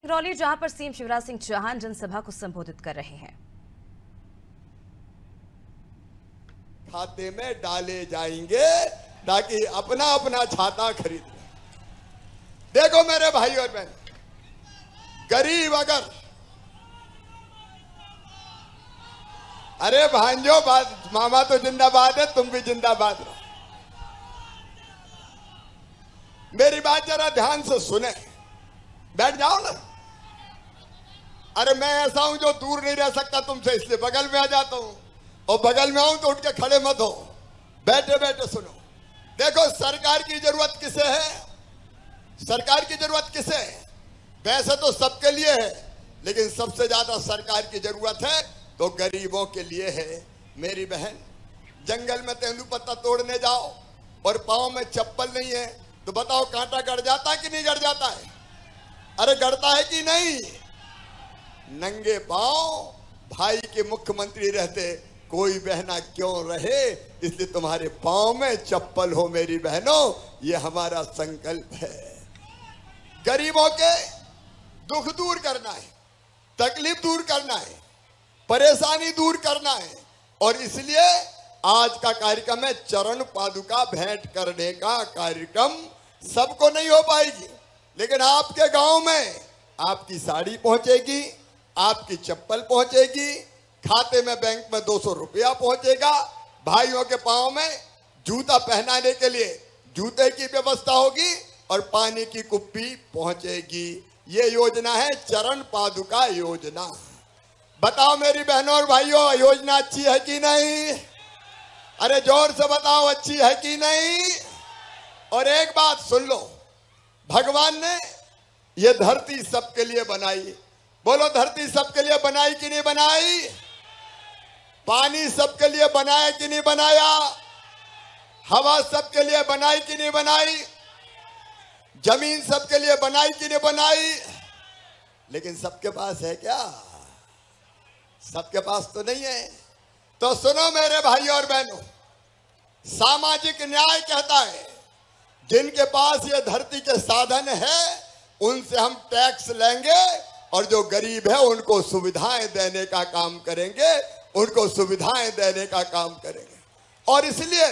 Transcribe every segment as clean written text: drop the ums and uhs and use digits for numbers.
रौली जहां पर सीएम शिवराज सिंह चौहान जनसभा को संबोधित कर रहे हैं। खाते में डाले जाएंगे ताकि अपना अपना छाता खरीद लें। देखो मेरे भाई और बहन, गरीब अगर अरे भांजो बात, मामा तो जिंदाबाद है, तुम भी जिंदाबाद रहो। मेरी बात जरा ध्यान से सुने, बैठ जाओ ना। अरे मैं ऐसा हूं जो दूर नहीं रह सकता तुमसे, इसलिए बगल में आ जाता हूं, और बगल में आऊं तो उठ के खड़े मत हो, बैठे बैठे सुनो। देखो सरकार की जरूरत किसे है? सरकार की जरूरत किसे है? पैसे तो सबके लिए है, लेकिन सबसे ज्यादा सरकार की जरूरत है तो गरीबों के लिए है। मेरी बहन, जंगल में तेंदुपत्ता तोड़ने जाओ और पांव में चप्पल नहीं है तो बताओ कांटा गड़ जाता है कि नहीं गड़ जाता है? अरे गड़ता है कि नहीं? नंगे पांव भाई के मुख्यमंत्री रहते कोई बहना क्यों रहे, इसलिए तुम्हारे पांव में चप्पल हो। मेरी बहनों, ये हमारा संकल्प है। गरीबों के दुख दूर करना है, तकलीफ दूर करना है, परेशानी दूर करना है, और इसलिए आज का कार्यक्रम है चरण पादुका भेंट करने का कार्यक्रम। सबको नहीं हो पाएगी, लेकिन आपके गांव में आपकी साड़ी पहुंचेगी, आपकी चप्पल पहुंचेगी, खाते में बैंक में 200 रुपया पहुंचेगा, भाइयों के पांव में जूता पहनाने के लिए जूते की व्यवस्था होगी, और पानी की कुप्पी पहुंचेगी। ये योजना है चरण पादुका योजना। बताओ मेरी बहनों और भाइयों, योजना अच्छी है कि नहीं? अरे जोर से बताओ, अच्छी है कि नहीं? और एक बात सुन लो, भगवान ने ये धरती सबके लिए बनाई। बोलो, धरती सबके लिए बनाई कि नहीं बनाई? पानी सबके लिए बनाया कि नहीं बनाया? हवा सबके लिए बनाई कि नहीं बनाई? जमीन सबके लिए बनाई कि नहीं बनाई? लेकिन सबके पास है क्या? सबके पास तो नहीं है। तो सुनो मेरे भाई और बहनों, सामाजिक न्याय कहता है जिनके पास ये धरती के साधन है उनसे हम टैक्स लेंगे, और जो गरीब है उनको सुविधाएं देने का काम करेंगे, उनको सुविधाएं देने का काम करेंगे। और इसलिए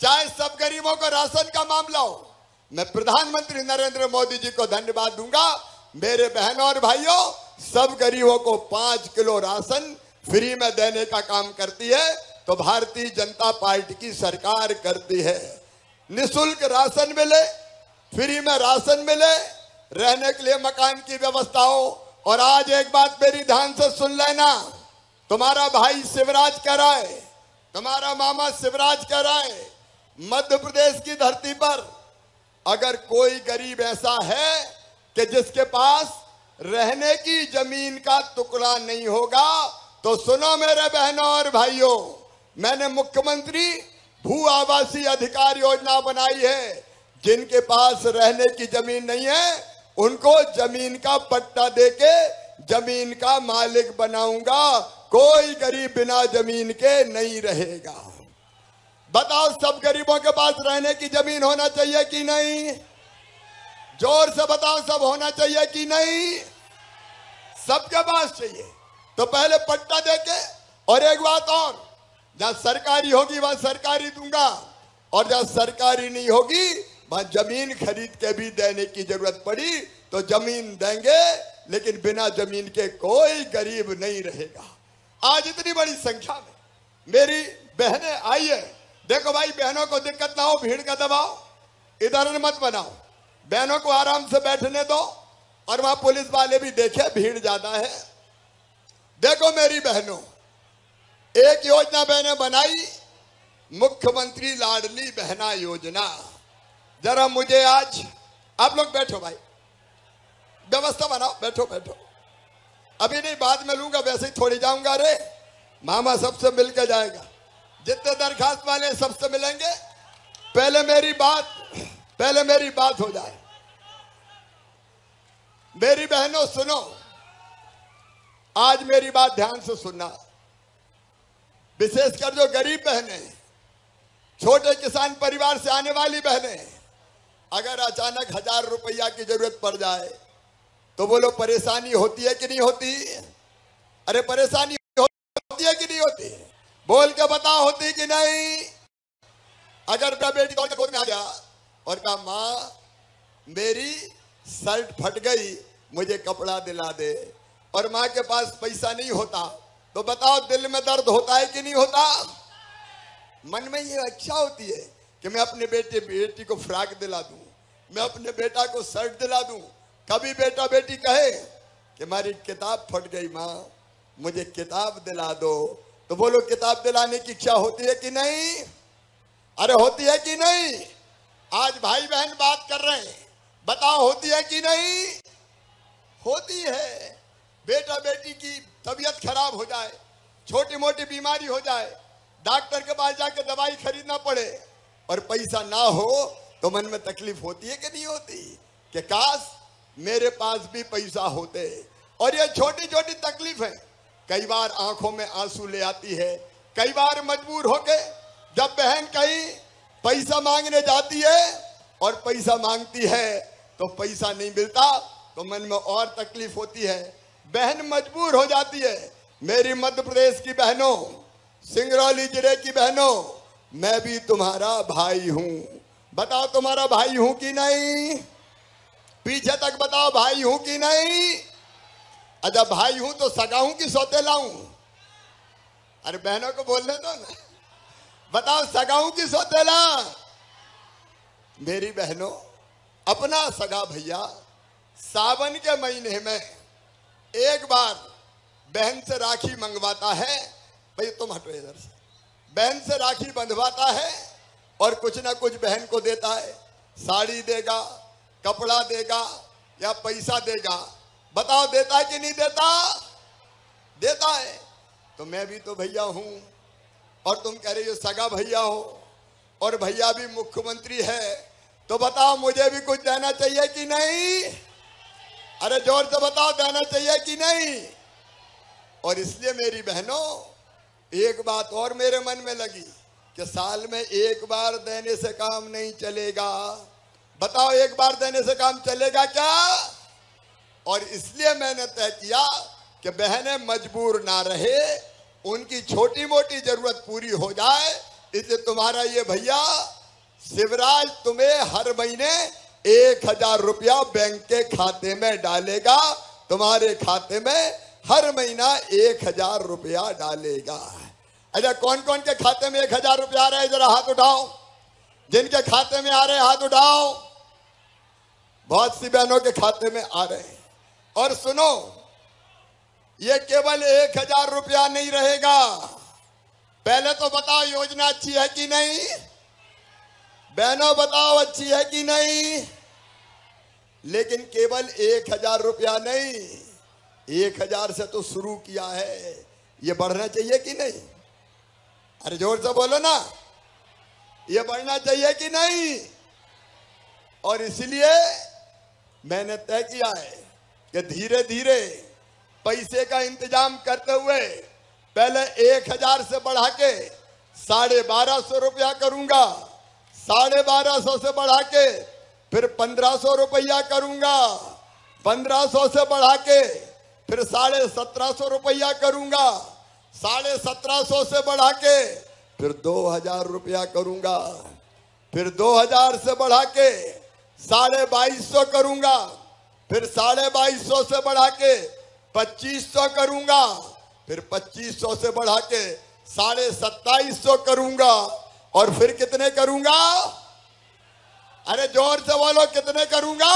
चाहे सब गरीबों को राशन का मामला हो, मैं प्रधानमंत्री नरेंद्र मोदी जी को धन्यवाद दूंगा। मेरे बहनों और भाइयों, सब गरीबों को 5 किलो राशन फ्री में देने का काम करती है तो भारतीय जनता पार्टी की सरकार करती है। निःशुल्क राशन मिले, फ्री में राशन मिले, रहने के लिए मकान की व्यवस्था हो। और आज एक बात मेरी ध्यान से सुन लेना, तुम्हारा भाई शिवराज कह रहा है, तुम्हारा मामा शिवराज कह रहा है, मध्य प्रदेश की धरती पर अगर कोई गरीब ऐसा है कि जिसके पास रहने की जमीन का टुकड़ा नहीं होगा, तो सुनो मेरे बहनों और भाइयों, मैंने मुख्यमंत्री भू आवासीय अधिकार योजना बनाई है। जिनके पास रहने की जमीन नहीं है उनको जमीन का पट्टा देके जमीन का मालिक बनाऊंगा। कोई गरीब बिना जमीन के नहीं रहेगा। बताओ, सब गरीबों के पास रहने की जमीन होना चाहिए कि नहीं? जोर से बताओ, सब होना चाहिए कि नहीं? सबके पास चाहिए। तो पहले पट्टा देके, और एक बात और, जहां सरकारी होगी वहां सरकारी दूंगा, और जहां सरकारी नहीं होगी वहां जमीन खरीद के भी देने की जरूरत पड़ी तो जमीन देंगे, लेकिन बिना जमीन के कोई गरीब नहीं रहेगा। आज इतनी बड़ी संख्या में मेरी बहनें आई है। देखो भाई, बहनों को दिक्कत ना हो, भीड़ का दबाव इधर मत बनाओ, बहनों को आराम से बैठने दो, और वहां पुलिस वाले भी देखे भीड़ ज्यादा है। देखो मेरी बहनों, एक योजना मैंने बनाई, मुख्यमंत्री लाडली बहना योजना। जरा मुझे आज, आप लोग बैठो भाई, व्यवस्था बनाओ, बैठो बैठो। अभी नहीं, बाद में लूंगा, वैसे ही थोड़ी जाऊंगा। रे मामा सबसे मिलकर जाएगा, जितने दरखास्त वाले सबसे मिलेंगे। पहले मेरी बात हो जाए। मेरी बहनों सुनो, आज मेरी बात ध्यान से सुनना, विशेषकर जो गरीब बहनें, छोटे किसान परिवार से आने वाली बहनें, अगर अचानक 1000 रुपया की जरूरत पड़ जाए तो बोलो परेशानी होती है कि नहीं होती? अरे परेशानी होती है कि नहीं होती? बोल के बताओ, होती कि नहीं? अगर मैं बेटी को गोद में आ गया और कहा माँ मेरी शर्ट फट गई, मुझे कपड़ा दिला दे, और माँ के पास पैसा नहीं होता, तो बताओ दिल में दर्द होता है कि नहीं होता? मन में ये इच्छा होती है कि मैं अपने बेटी को फ्रॉक दिला दूं, मैं अपने बेटा को शर्ट दिला दूं। कभी बेटा बेटी कहे कि हमारी किताब फट गई माँ, मुझे किताब दिला दो, तो बोलो किताब दिलाने की इच्छा होती है कि नहीं? अरे होती है कि नहीं? आज भाई बहन बात कर रहे हैं, बताओ होती है कि नहीं? होती है। बेटा बेटी की तबीयत खराब हो जाए, छोटी मोटी बीमारी हो जाए, डॉक्टर के पास जाके दवाई खरीदना पड़े और पैसा ना हो, तो मन में तकलीफ होती है कि नहीं होती? कि काश मेरे पास भी पैसा होते। और ये छोटी छोटी तकलीफें कई बार आंखों में आंसू ले आती है। कई बार मजबूर होके जब बहन कहीं पैसा मांगने जाती है और पैसा मांगती है तो पैसा नहीं मिलता, तो मन में और तकलीफ होती है, बहन मजबूर हो जाती है। मेरी मध्य प्रदेश की बहनों, सिंगरौली जिले की बहनों, मैं भी तुम्हारा भाई हूं। बताओ तुम्हारा भाई हूं कि नहीं? पीछे तक बताओ भाई हूं कि नहीं? अच्छा भाई हूं तो सगा हूं कि सौतेला हूं? अरे बहनों को बोलने दो ना, बताओ सगा हूं कि सौतेला? मेरी बहनों, अपना सगा भैया सावन के महीने में एक बार बहन से राखी मंगवाता है। भाई तुम हटो इधर से। बहन से राखी बंधवाता है और कुछ ना कुछ बहन को देता है। साड़ी देगा, कपड़ा देगा या पैसा देगा। बताओ देता है कि नहीं देता? देता है। तो मैं भी तो भैया हूं और तुम कह रही हो सगा भैया हो, और भैया भी मुख्यमंत्री है, तो बताओ मुझे भी कुछ देना चाहिए कि नहीं? अरे जोर से बताओ, देना चाहिए कि नहीं? और इसलिए मेरी बहनों, एक बात और मेरे मन में लगी कि साल में एक बार देने से काम नहीं चलेगा। बताओ एक बार देने से काम चलेगा क्या? और इसलिए मैंने तय किया कि बहनें मजबूर ना रहे, उनकी छोटी मोटी जरूरत पूरी हो जाए। इसलिए तुम्हारा ये भैया शिवराज तुम्हें हर महीने 1000 रुपया बैंक के खाते में डालेगा। तुम्हारे खाते में हर महीना 1000 रुपया डालेगा। अच्छा कौन कौन के खाते में 1000 रुपया आ रहा है? जरा हाथ उठाओ। जिनके खाते में आ रहे हैं हाथ उठाओ। बहुत सी बहनों के खाते में आ रहे हैं। और सुनो, ये केवल 1000 रुपया नहीं रहेगा। पहले तो बताओ योजना अच्छी है कि नहीं? बहनों बताओ अच्छी है कि नहीं? लेकिन केवल 1000 रुपया नहीं, 1000 से तो शुरू किया है, ये बढ़ना चाहिए कि नहीं? अरे जोर से बोलो ना, ये बढ़ना चाहिए कि नहीं? और इसलिए मैंने तय किया है कि धीरे धीरे पैसे का इंतजाम करते हुए पहले 1000 से बढ़ा के 1250 रुपया करूंगा, 1250 से बढ़ा के फिर 1500 रुपया करूंगा, 1500 से बढ़ा के फिर 1750 रुपया करूंगा, 1750 से बढ़ा के फिर 2000 रुपया करूंगा, फिर 2000 से बढ़ा के 2250 करूंगा, फिर 2250 से बढ़ा के 2500 करूंगा, फिर 2500 से बढ़ा के 2750 करूंगा, और फिर कितने करूंगा? अरे जोर से बोलो, कितने करूंगा?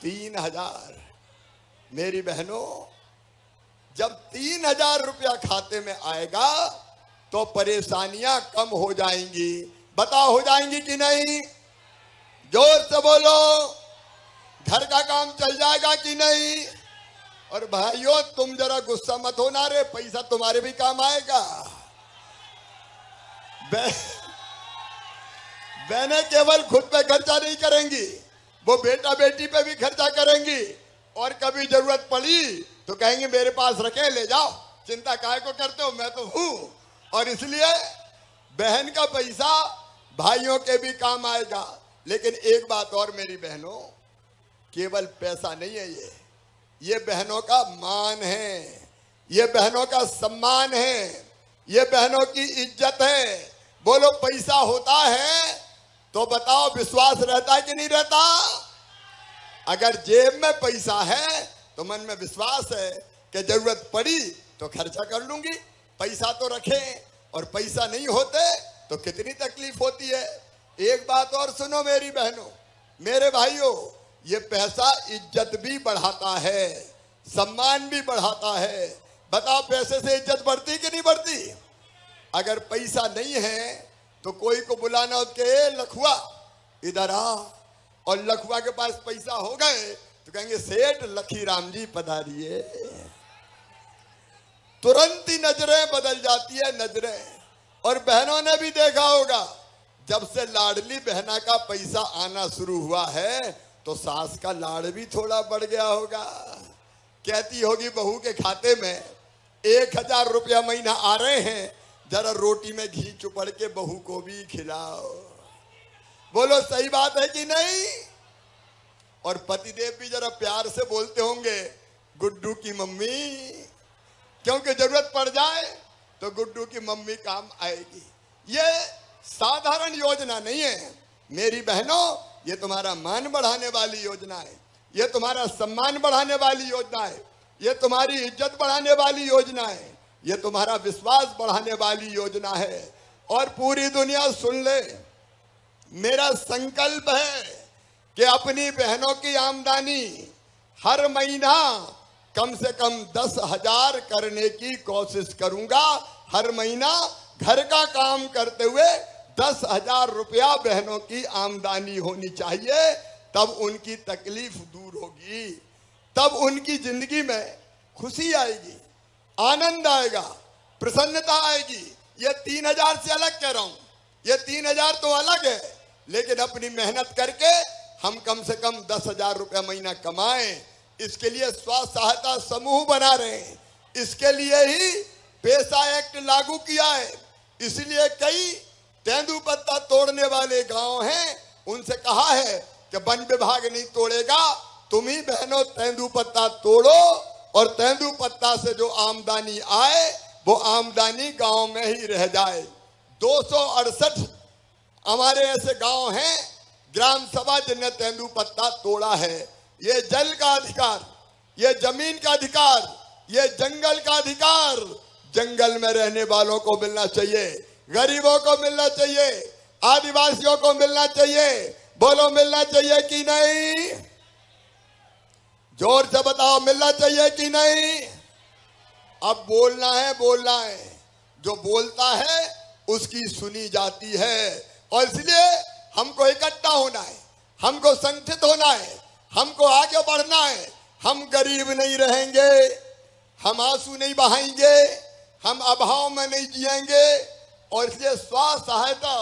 3000। मेरी बहनों, जब 3000 रुपया खाते में आएगा तो परेशानियां कम हो जाएंगी। बताओ हो जाएंगी कि नहीं? जोर से बोलो। घर का काम चल जाएगा कि नहीं? और भाइयों तुम जरा गुस्सा मत होना रे, पैसा तुम्हारे भी काम आएगा। बहनें केवल खुद पे खर्चा नहीं करेंगी, वो बेटा बेटी पे भी खर्चा करेंगी, और कभी जरूरत पड़ी तो कहेंगे मेरे पास रखे, ले जाओ, चिंता काहे को करते हो, मैं तो हूं। और इसलिए बहन का पैसा भाइयों के भी काम आएगा। लेकिन एक बात और मेरी बहनों, केवल पैसा नहीं है, ये बहनों का मान है, ये बहनों का सम्मान है, ये बहनों की इज्जत है। बोलो पैसा होता है तो बताओ विश्वास रहता है कि नहीं रहता? अगर जेब में पैसा है तो मन में विश्वास है कि जरूरत पड़ी तो खर्चा कर लूंगी। पैसा तो रखें, और पैसा नहीं होते तो कितनी तकलीफ होती है। एक बात और सुनो मेरी बहनों, मेरे भाइयों, ये पैसा इज्जत भी बढ़ाता है, सम्मान भी बढ़ाता है। बताओ पैसे से इज्जत बढ़ती कि नहीं बढ़ती? अगर पैसा नहीं है तो कोई को बुलाना उसके लखुआ इधर आ, और लखुआ के पास पैसा हो गए तो कहेंगे सेठ लखीराम जी पधारिए। तुरंत ही नजरें बदल जाती है, नजरें। और बहनों ने भी देखा होगा, जब से लाडली बहना का पैसा आना शुरू हुआ है तो सास का लाड़ भी थोड़ा बढ़ गया होगा। कहती होगी बहू के खाते में 1000 रुपया महीना आ रहे हैं, जरा रोटी में घी चुपड़ के बहू को भी खिलाओ। बोलो सही बात है कि नहीं? और पतिदेव भी जरा प्यार से बोलते होंगे गुड्डू की मम्मी, क्योंकि जरूरत पड़ जाए तो गुड्डू की मम्मी काम आएगी। ये साधारण योजना नहीं है मेरी बहनों, ये तुम्हारा मान बढ़ाने वाली योजना है, ये तुम्हारा सम्मान बढ़ाने वाली योजना है, ये तुम्हारी इज्जत बढ़ाने वाली योजना है, ये तुम्हारा विश्वास बढ़ाने वाली योजना है। और पूरी दुनिया सुन ले, मेरा संकल्प है कि अपनी बहनों की आमदनी हर महीना कम से कम 10,000 करने की कोशिश करूंगा। हर महीना घर का काम करते हुए 10,000 रुपया बहनों की आमदनी होनी चाहिए, तब उनकी तकलीफ दूर होगी, तब उनकी जिंदगी में खुशी आएगी, आनंद आएगा, प्रसन्नता आएगी। ये 3,000 से अलग कह रहा हूं, ये 3,000 तो अलग है, लेकिन अपनी मेहनत करके हम कम से कम 10,000 रुपया महीना कमाएं। इसके लिए स्व सहायता समूह बना रहे हैं, इसके लिए ही पैसा एक्ट लागू किया है। इसलिए कई तेंदुपत्ता तोड़ने वाले गांव हैं, उनसे कहा है कि वन विभाग नहीं तोड़ेगा, तुम ही बहनों तेंदुपत्ता तोड़ो, और तेंदुपत्ता से जो आमदनी आए वो आमदनी गांव में ही रह जाए। 268 हमारे ऐसे गांव हैं ग्राम सभा जिनने तेंदुपत्ता तोड़ा है। ये जल का अधिकार, ये जमीन का अधिकार, ये जंगल का अधिकार जंगल में रहने वालों को मिलना चाहिए, गरीबों को मिलना चाहिए, आदिवासियों को मिलना चाहिए। बोलो मिलना चाहिए कि नहीं? जोर से बताओ मिलना चाहिए कि नहीं? अब बोलना है, बोलना है। जो बोलता है उसकी सुनी जाती है, और इसलिए हमको इकट्ठा होना है, हमको संगठित होना है, हमको आगे बढ़ना है। हम गरीब नहीं रहेंगे, हम आंसू नहीं बहाएंगे, हम अभाव में नहीं जिएंगे। और इसलिए स्व सहायता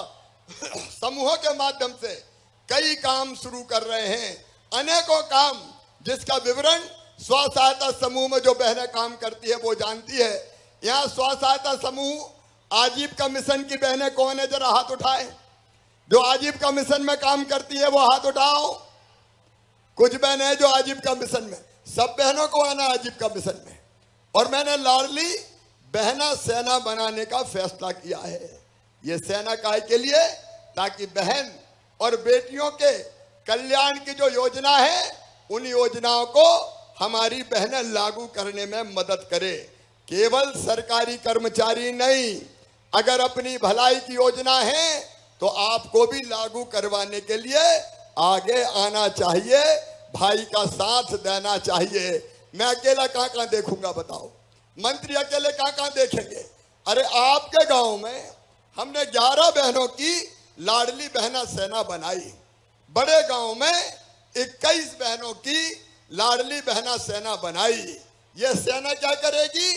समूहों के माध्यम से कई काम शुरू कर रहे हैं, अनेकों काम, जिसका विवरण स्व सहायता समूह में जो बहनें काम करती है वो जानती है। यहाँ स्व सहायता समूह आजीविका मिशन की बहनें कौन है, जरा हाथ उठाए। जो आजीविका मिशन में काम करती है वो हाथ उठाओ। कुछ बहनें हैं जो आजीविका मिशन में, सब बहनों को आना आजीविका मिशन में। और मैंने लाडली बहना सेना बनाने का फैसला किया है। ये सेना काय के लिए? ताकि बहन और बेटियों के कल्याण की जो योजना है, उन योजनाओं को हमारी बहनें लागू करने में मदद करे। केवल सरकारी कर्मचारी नहीं, अगर अपनी भलाई की योजना है तो आपको भी लागू करवाने के लिए आगे आना चाहिए, भाई का साथ देना चाहिए। मैं अकेला कहां कहां देखूंगा बताओ? मंत्री अकेले कहां कहां देखेंगे? अरे आपके गांव में हमने 11 बहनों की लाडली बहना सेना बनाई, बड़े गांव में 21 बहनों की लाडली बहना सेना बनाई। ये सेना क्या करेगी?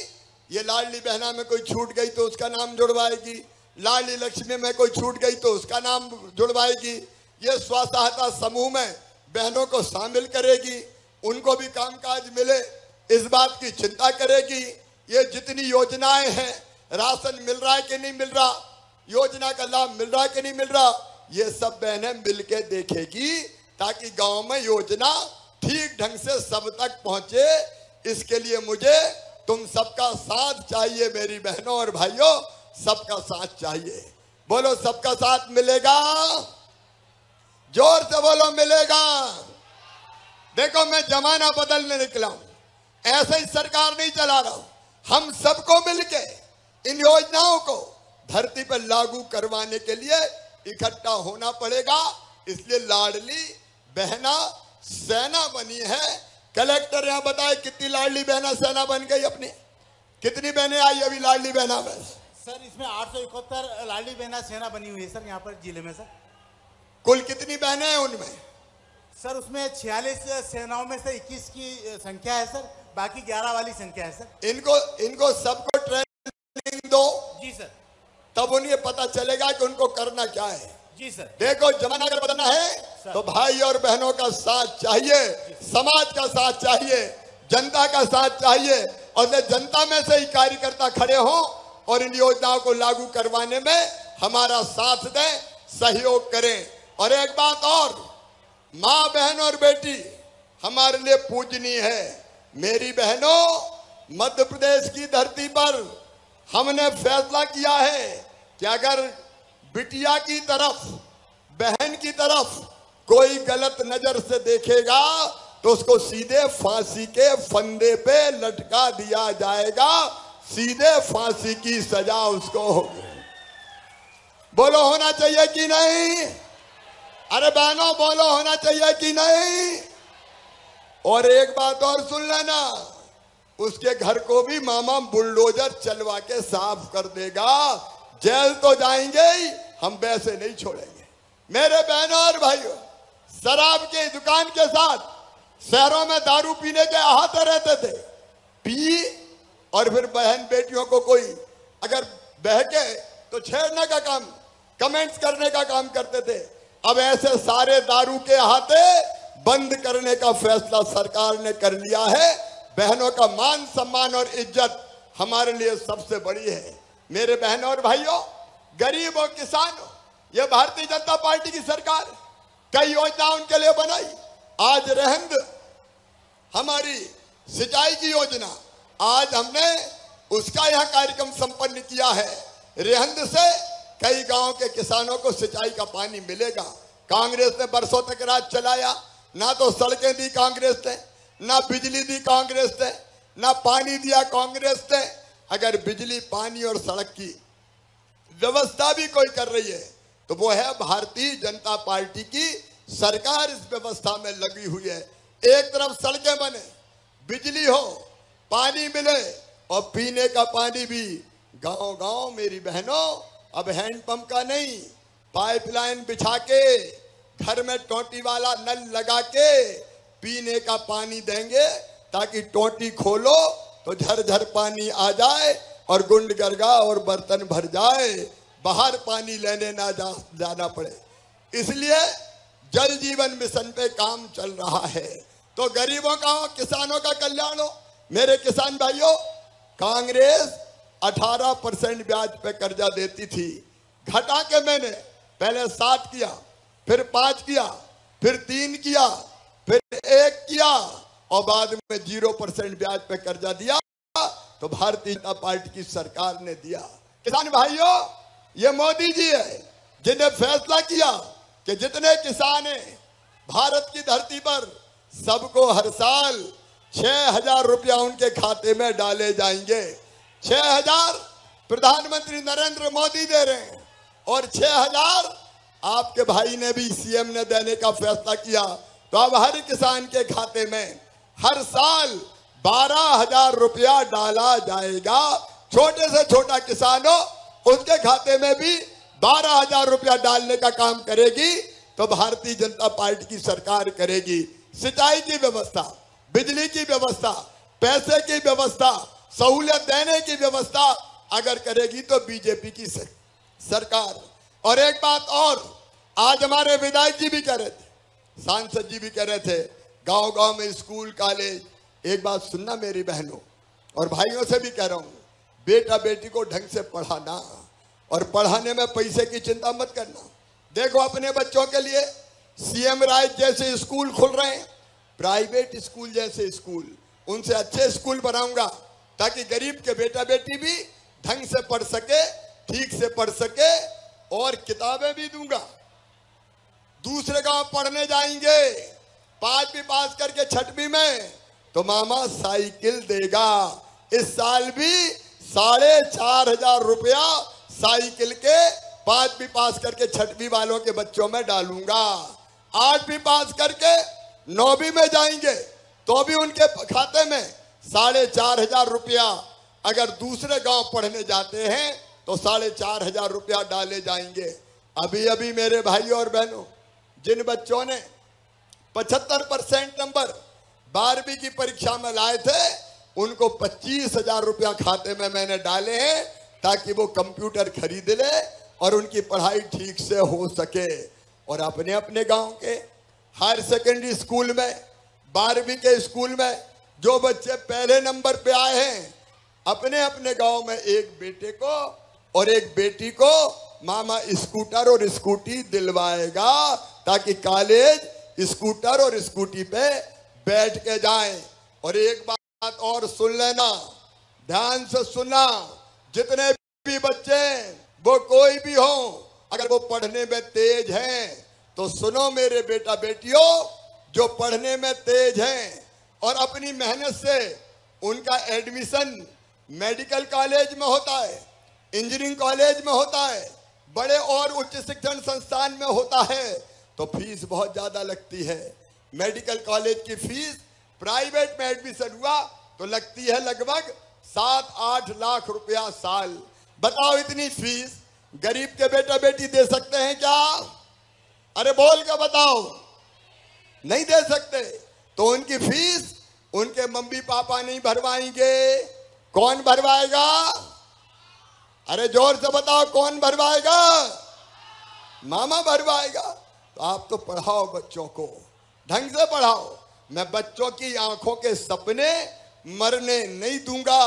ये लाडली बहना में कोई छूट गई तो उसका नाम जुड़वाएगी, लाडली लक्ष्मी में कोई छूट गई तो उसका नाम जुड़वाएगी। ये स्व सहायता समूह में बहनों को शामिल करेगी, उनको भी कामकाज मिले इस बात की चिंता करेगी। ये जितनी योजनाएं हैं, राशन मिल रहा है कि नहीं मिल रहा, योजना का लाभ मिल रहा है कि नहीं मिल रहा, ये सब बहनें मिलके देखेगी, ताकि गांव में योजना ठीक ढंग से सब तक पहुंचे, इसके लिए मुझे तुम सबका साथ चाहिए मेरी बहनों और भाइयों, सबका साथ चाहिए। बोलो सबका साथ मिलेगा? जोर से बोलो मिलेगा। देखो मैं जमाना बदलने निकला हूं, ऐसे ही सरकार नहीं चला रहा हूं। हम सबको मिलके इन योजनाओं को धरती पर लागू करवाने के लिए इकट्ठा होना पड़ेगा। इसलिए लाडली बहना सेना बनी है। कलेक्टर यहां बताए कितनी लाडली बहना सेना बन गई अपनी, कितनी बहनें आई अभी लाडली बहना में? सर इसमें 871 लाडली बहना सेना बनी हुई है सर यहाँ पर जिले में। सर कुल कितनी बहनें हैं उनमें? सर उसमें 46 सेनाओं में से 21 की संख्या है सर, बाकी 11 वाली संख्या है सर। इनको सबको ट्रेनिंग दो। जी सर। तब उन्हें पता चलेगा कि उनको करना क्या है। जी सर। देखो जमाना अगर बदलना है तो भाई और बहनों का साथ चाहिए, समाज का साथ चाहिए, जनता का साथ चाहिए। और जनता में से ही कार्यकर्ता खड़े हों और इन योजनाओं को लागू करवाने में हमारा साथ दें, सहयोग करें। और एक बात और, माँ बहन और बेटी हमारे लिए पूजनीय है। मेरी बहनों, मध्य प्रदेश की धरती पर हमने फैसला किया है कि अगर बिटिया की तरफ, बहन की तरफ कोई गलत नजर से देखेगा तो उसको सीधे फांसी के फंदे पे लटका दिया जाएगा, सीधे फांसी की सजा उसको होगी। बोलो होना चाहिए कि नहीं? अरे बहनों बोलो होना चाहिए कि नहीं? और एक बात और सुन लेना, उसके घर को भी मामा बुलडोजर चलवा के साफ कर देगा। जेल तो जाएंगे ही, हम वैसे नहीं छोड़ेंगे। मेरे बहनों और भाइयों, शराब की दुकान के साथ शहरों में दारू पीने के आते रहते थे, पी और फिर बहन बेटियों को कोई अगर बहके तो छेड़ने का काम, कमेंट्स करने का काम करते थे। अब ऐसे सारे दारू के आते बंद करने का फैसला सरकार ने कर लिया है। बहनों का मान सम्मान और इज्जत हमारे लिए सबसे बड़ी है। मेरे बहनों और भाइयों, गरीब और किसानों, ये भारतीय जनता पार्टी की सरकार कई योजना उनके लिए बनाई। आज रेहंद हमारी सिंचाई की योजना, आज हमने उसका यह कार्यक्रम संपन्न किया है। रेहंद से कई गांव के किसानों को सिंचाई का पानी मिलेगा। कांग्रेस ने बरसों तक राज चलाया, ना तो सड़कें दी कांग्रेस ने, ना बिजली दी कांग्रेस ने, ना पानी दिया कांग्रेस ने। अगर बिजली, पानी और सड़क की व्यवस्था भी कोई कर रही है तो वो है भारतीय जनता पार्टी की सरकार। इस व्यवस्था में लगी हुई है। एक तरफ सड़कें बने, बिजली हो, पानी मिले और पीने का पानी भी गांव गांव। मेरी बहनों, अब हैंडपंप का नहीं, पाइपलाइन बिछा के घर में टोटी वाला नल लगा के पीने का पानी देंगे, ताकि टोटी खोलो तो झरझर पानी आ जाए और गुंड गरगा और बर्तन भर जाए, बाहर पानी लेने ना जाना पड़े। इसलिए जल जीवन मिशन पे काम चल रहा है। तो गरीबों का, किसानों का कल्याण हो। मेरे किसान भाइयों, कांग्रेस 18% ब्याज पे कर्जा देती थी, घटा के मैंने पहले 7 किया, फिर 5 किया, फिर 3 किया, फिर 1 किया और बाद में 0% ब्याज पे कर्जा दिया। तो भारतीय जनता पार्टी की सरकार ने दिया। किसान भाइयों, ये मोदी जी है जिन्हें फैसला किया कि जितने किसान हैं भारत की धरती पर, सबको हर साल 6,000 रुपया उनके खाते में डाले जाएंगे। 6,000 प्रधानमंत्री नरेंद्र मोदी दे रहे हैं और 6,000 आपके भाई ने भी, सीएम ने देने का फैसला किया। तो अब हर किसान के खाते में हर साल 12,000 रुपया डाला जाएगा। छोटे से छोटा किसान हो, उसके खाते में भी 12,000 रुपया डालने का काम करेगी तो भारतीय जनता पार्टी की सरकार करेगी। सिंचाई की व्यवस्था, बिजली की व्यवस्था, पैसे की व्यवस्था, सहूलियत देने की व्यवस्था अगर करेगी तो बीजेपी की सरकार। और एक बात और, आज हमारे विधायक जी भी कह रहे थे, सांसद जी भी कह रहे थे, गांव गांव में स्कूल, कॉलेज। एक बात सुनना मेरी बहनों और भाइयों से भी कह रहा हूं, बेटा बेटी को ढंग से पढ़ाना और पढ़ाने में पैसे की चिंता मत करना। देखो अपने बच्चों के लिए सीएम राइज जैसे स्कूल खुल रहे हैं, प्राइवेट स्कूल जैसे स्कूल, उनसे अच्छे स्कूल बनाऊंगा ताकि गरीब के बेटा बेटी भी ढंग से पढ़ सके, ठीक से पढ़ सके, और किताबें भी दूंगा। दूसरे गांव पढ़ने जाएंगे, 5वीं पास करके 6वीं में, तो मामा साइकिल देगा। इस साल भी 4,500 रुपया साइकिल के 5वीं पास करके 6वीं वालों के बच्चों में डालूंगा। 8वीं पास करके 9वीं में जाएंगे तो भी उनके खाते में 4,500 रुपया, अगर दूसरे गांव पढ़ने जाते हैं तो 4,500 रुपया डाले जाएंगे। अभी अभी मेरे भाइयों और बहनों, जिन बच्चों ने 75% नंबर 12वीं की परीक्षा में लाए थे, उनको 25,000 रुपया खाते में मैंने डाले हैं ताकि वो कंप्यूटर खरीद ले और उनकी पढ़ाई ठीक से हो सके। और अपने अपने गांव के हायर सेकेंडरी स्कूल में, 12वीं के स्कूल में जो बच्चे पहले नंबर पे आए हैं, अपने अपने गांव में एक बेटे को और एक बेटी को मामा स्कूटर और स्कूटी दिलवाएगा ताकि कॉलेज स्कूटर और स्कूटी पे बैठ के जाएं। और एक बात और सुन लेना, ध्यान से सुनना, जितने भी बच्चे वो कोई भी हो, अगर वो पढ़ने में तेज हैं तो सुनो मेरे बेटा बेटियों, जो पढ़ने में तेज हैं और अपनी मेहनत से उनका एडमिशन मेडिकल कॉलेज में होता है, इंजीनियरिंग कॉलेज में होता है, बड़े और उच्च शिक्षण संस्थान में होता है, तो फीस बहुत ज्यादा लगती है। मेडिकल कॉलेज की फीस प्राइवेट में एडमिशन हुआ तो लगती है लगभग 7-8 लाख रुपया साल। बताओ, इतनी फीस गरीब के बेटा बेटी दे सकते हैं क्या? अरे बोल के बताओ, नहीं दे सकते। तो उनकी फीस उनके मम्मी पापा नहीं भरवाएंगे, कौन भरवाएगा? अरे जोर से बताओ, कौन भरवाएगा? मामा भरवाएगा। तो आप तो पढ़ाओ बच्चों को, ढंग से पढ़ाओ। मैं बच्चों की आंखों के सपने मरने नहीं दूंगा।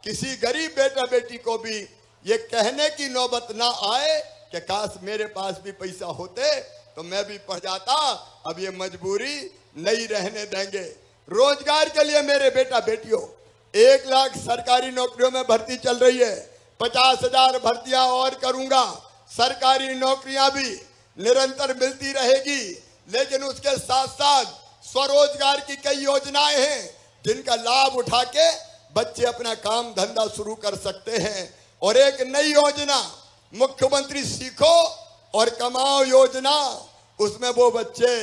किसी गरीब बेटा बेटी को भी ये कहने की नौबत ना आए कि काश मेरे पास भी पैसा होते तो मैं भी पढ़ जाता। अब ये मजबूरी नहीं रहने देंगे। रोजगार के लिए मेरे बेटा बेटियों, 1 लाख सरकारी नौकरियों में भर्ती चल रही है। 50,000 भर्तियां और करूंगा। सरकारी नौकरियां भी निरंतर मिलती रहेगी, लेकिन उसके साथ साथ स्वरोजगार की कई योजनाएं हैं जिनका लाभ उठा के बच्चे अपना काम धंधा शुरू कर सकते हैं। और एक नई योजना, मुख्यमंत्री सीखो और कमाओ योजना, उसमें वो बच्चे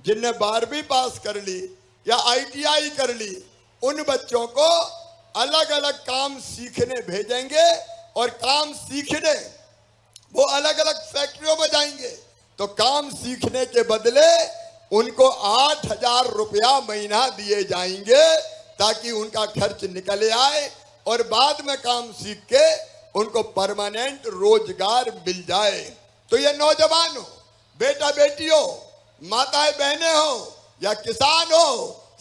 जिनने 12वीं पास कर ली या ITI कर ली, उन बच्चों को अलग अलग काम सीखने भेजेंगे और काम सीखने वो अलग अलग फैक्ट्रियों में जाएंगे। तो काम सीखने के बदले उनको 8,000 रुपया महीना दिए जाएंगे ताकि उनका खर्च निकल आए और बाद में काम सीख के उनको परमानेंट रोजगार मिल जाए। तो ये नौजवान हो, बेटा बेटी हो, माताएं बहनें हो या किसान हो,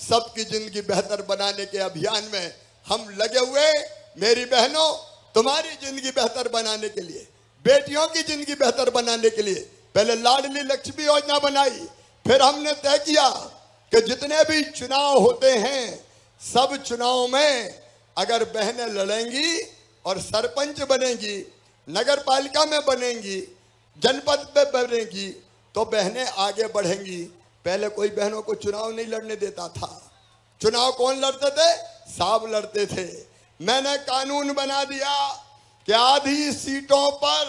सबकी जिंदगी बेहतर बनाने के अभियान में हम लगे हुए। मेरी बहनों, तुम्हारी जिंदगी बेहतर बनाने के लिए, बेटियों की जिंदगी बेहतर बनाने के लिए पहले लाडली लक्ष्मी योजना बनाई। फिर हमने तय किया कि जितने भी चुनाव होते हैं, सब चुनाव में अगर बहनें लड़ेंगी और सरपंच बनेंगी, नगर पालिका में बनेंगी, जनपद में बनेंगी, तो बहनें आगे बढ़ेंगी। पहले कोई बहनों को चुनाव नहीं लड़ने देता था। चुनाव कौन लड़ते थे? साहब लड़ते थे। मैंने कानून बना दिया कि आधी सीटों पर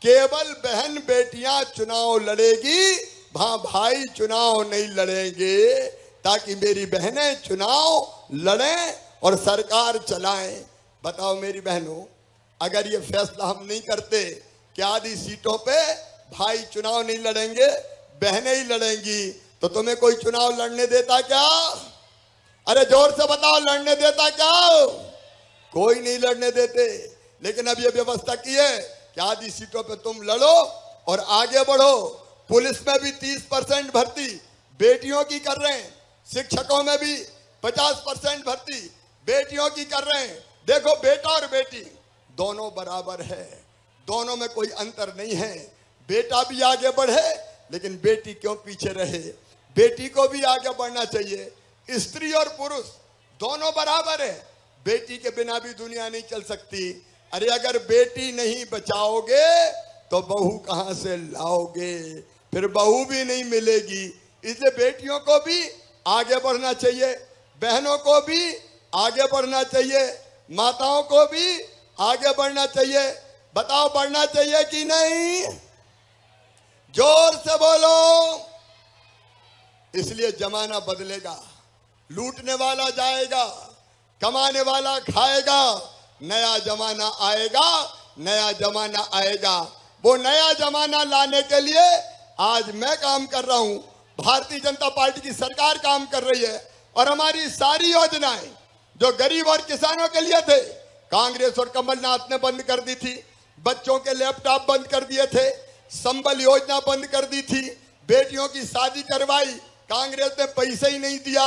केवल बहन बेटियां चुनाव लड़ेगी, वहां भाई चुनाव नहीं लड़ेंगे, ताकि मेरी बहनें चुनाव लड़ें और सरकार चलाएं। बताओ मेरी बहनों, अगर ये फैसला हम नहीं करते कि आधी सीटों पे भाई चुनाव नहीं लड़ेंगे, बहनें ही लड़ेंगी, तो तुम्हें कोई चुनाव लड़ने देता क्या? अरे जोर से बताओ, लड़ने देता क्या? कोई नहीं लड़ने देते। लेकिन अब ये व्यवस्था की है कि आधी सीटों पे तुम लड़ो और आगे बढ़ो। पुलिस में भी 30% भर्ती बेटियों की कर रहे हैं, शिक्षकों में भी 50% भर्ती बेटियों की कर रहे हैं। देखो, बेटा और बेटी दोनों बराबर है, दोनों में कोई अंतर नहीं है। बेटा भी आगे बढ़े, लेकिन बेटी क्यों पीछे रहे? बेटी को भी आगे बढ़ना चाहिए। स्त्री और पुरुष दोनों बराबर है, बेटी के बिना भी दुनिया नहीं चल सकती। अरे अगर बेटी नहीं बचाओगे तो बहू कहां से लाओगे, फिर बहू भी नहीं मिलेगी। इसलिए बेटियों को भी आगे बढ़ना चाहिए, बहनों को भी आगे बढ़ना चाहिए, माताओं को भी आगे बढ़ना चाहिए। बताओ बढ़ना चाहिए कि नहीं? जोर से बोलो। इसलिए जमाना बदलेगा, लूटने वाला जाएगा, कमाने वाला खाएगा, नया जमाना आएगा, नया जमाना आएगा। वो नया जमाना लाने के लिए आज मैं काम कर रहा हूं, भारतीय जनता पार्टी की सरकार काम कर रही है। और हमारी सारी योजनाएं जो गरीब और किसानों के लिए थे, कांग्रेस और कमलनाथ ने बंद कर दी थी। बच्चों के लैपटॉप बंद कर दिए थे, संबल योजना बंद कर दी थी, बेटियों की शादी करवाई, कांग्रेस ने पैसे ही नहीं दिया,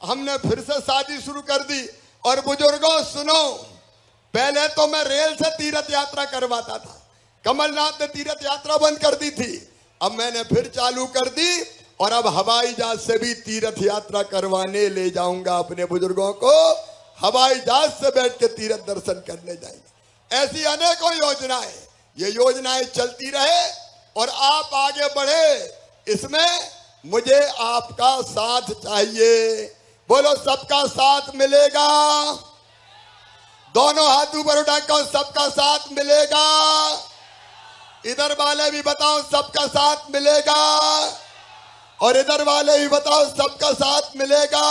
हमने फिर से शादी शुरू कर दी। और बुजुर्गों सुनो, पहले तो मैं रेल से तीर्थ यात्रा करवाता था, कमलनाथ ने तीर्थ यात्रा बंद कर दी थी, अब मैंने फिर चालू कर दी और अब हवाई जहाज से भी तीर्थ यात्रा करवाने ले जाऊंगा अपने बुजुर्गों को। हवाई जहाज से बैठ के तीर्थ दर्शन करने जाएंगे। ऐसी अनेकों योजनाएं, ये योजनाएं चलती रहे और आप आगे बढ़े। इसमें मुझे आपका साथ चाहिए। बोलो सबका साथ मिलेगा। दोनों हाथ ऊपर उठाकर सबका साथ मिलेगा। इधर वाले भी बताओ सबका साथ मिलेगा, और इधर वाले भी बताओ सबका साथ मिलेगा।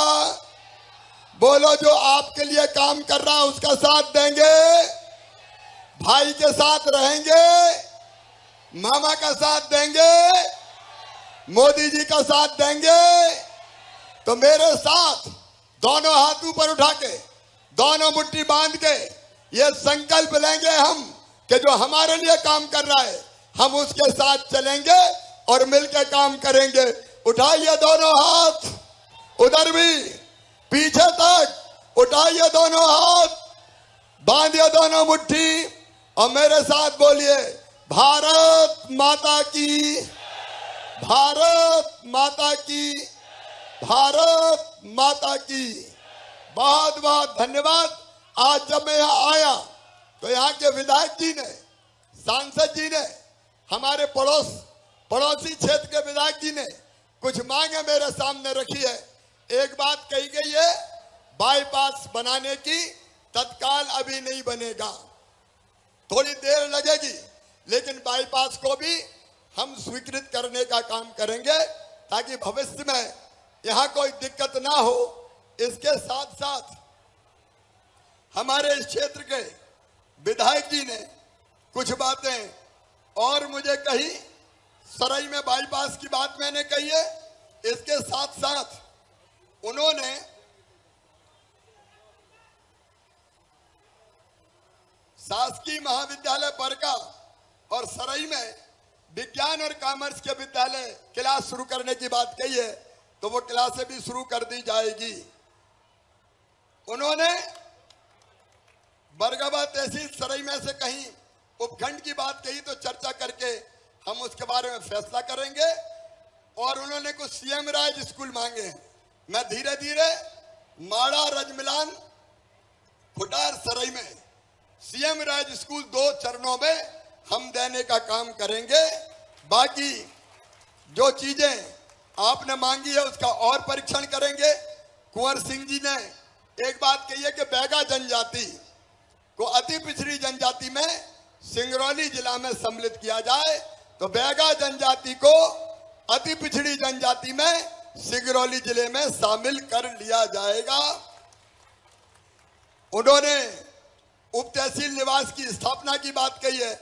बोलो जो आपके लिए काम कर रहा है उसका साथ देंगे, भाई के साथ रहेंगे, मामा का साथ देंगे, मोदी जी का साथ देंगे। तो मेरे साथ दोनों हाथ ऊपर उठा के, दोनों मुट्ठी बांध के ये संकल्प लेंगे हम कि जो हमारे लिए काम कर रहा है हम उसके साथ चलेंगे और मिलकर काम करेंगे। उठाइए दोनों हाथ, उधर भी पीछे तक उठाइए दोनों हाथ, बांधिए दोनों मुट्ठी और मेरे साथ बोलिए भारत माता की, भारत माता की, भारत माता की। बहुत बहुत धन्यवाद। आज जब मैं यहाँ आया तो यहाँ के विधायक जी ने, सांसद जी ने, हमारे पड़ोसी क्षेत्र के विधायक जी ने कुछ मांगे मेरे सामने रखी है। एक बात कही गई है बाईपास बनाने की, तत्काल अभी नहीं बनेगा, थोड़ी देर लगेगी, लेकिन बाईपास को भी हम स्वीकृत करने का काम करेंगे ताकि भविष्य में यहाँ कोई दिक्कत ना हो। इसके साथ साथ हमारे इस क्षेत्र के विधायक जी ने कुछ बातें और मुझे कही। सराई में बाईपास की बात मैंने कही है, इसके साथ साथ उन्होंने शासकीय महाविद्यालय बरका और सराई में विज्ञान और कॉमर्स के विद्यालय क्लास शुरू करने की बात कही है, तो वो क्लासें भी शुरू कर दी जाएगी। उन्होंने बरगवा तहसील सराई में से कहीं उपखंड की बात कही, तो चर्चा करके हम उसके बारे में फैसला करेंगे। और उन्होंने कुछ सीएम राज स्कूल मांगे हैं। मैं धीरे धीरे माड़ा, रजमिलान, खुटार, सराई में सीएम राज स्कूल 2 चरणों में हम देने का काम करेंगे। बाकी जो चीजें आपने मांगी है उसका और परीक्षण करेंगे। कुंवर सिंह जी ने एक बात कही है कि बैगा जनजाति को अति पिछड़ी जनजाति में सिंगरौली जिला में सम्मिलित किया जाए, तो बैगा जनजाति को अति पिछड़ी जनजाति में सिंगरौली जिले में शामिल कर लिया जाएगा। उन्होंने उप तहसील निवास की स्थापना की बात कही है,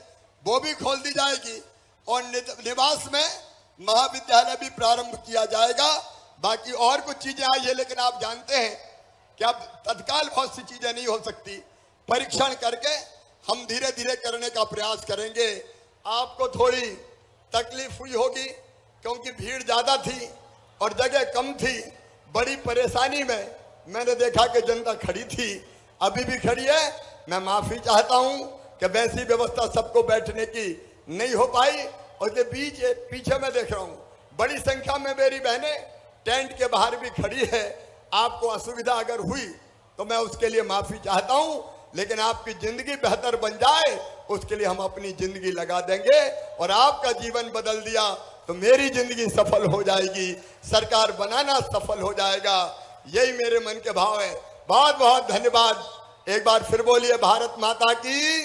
वो भी खोल दी जाएगी और निवास में महाविद्यालय भी प्रारंभ किया जाएगा। बाकी और कुछ चीजें आई है, लेकिन आप जानते हैं कि अब तत्काल बहुत सी चीजें नहीं हो सकती। परीक्षण करके हम धीरे धीरे करने का प्रयास करेंगे। आपको थोड़ी तकलीफ हुई होगी क्योंकि भीड़ ज्यादा थी और जगह कम थी। बड़ी परेशानी में मैंने देखा कि जनता खड़ी थी, अभी भी खड़ी है। मैं माफी चाहता हूं कि वैसी व्यवस्था सबको बैठने की नहीं हो पाई। और जो पीछे मैं देख रहा हूं बड़ी संख्या में मेरी बहनें टेंट के बाहर भी खड़ी है, आपको असुविधा अगर हुई तो मैं उसके लिए माफी चाहता हूं, लेकिन आपकी जिंदगी बेहतर बन जाए उसके लिए हम अपनी जिंदगी लगा देंगे। और आपका जीवन बदल दिया तो मेरी जिंदगी सफल हो जाएगी, सरकार बनाना सफल हो जाएगा। यही मेरे मन के भाव है। बहुत बहुत धन्यवाद। एक बार फिर बोलिए भारत माता की।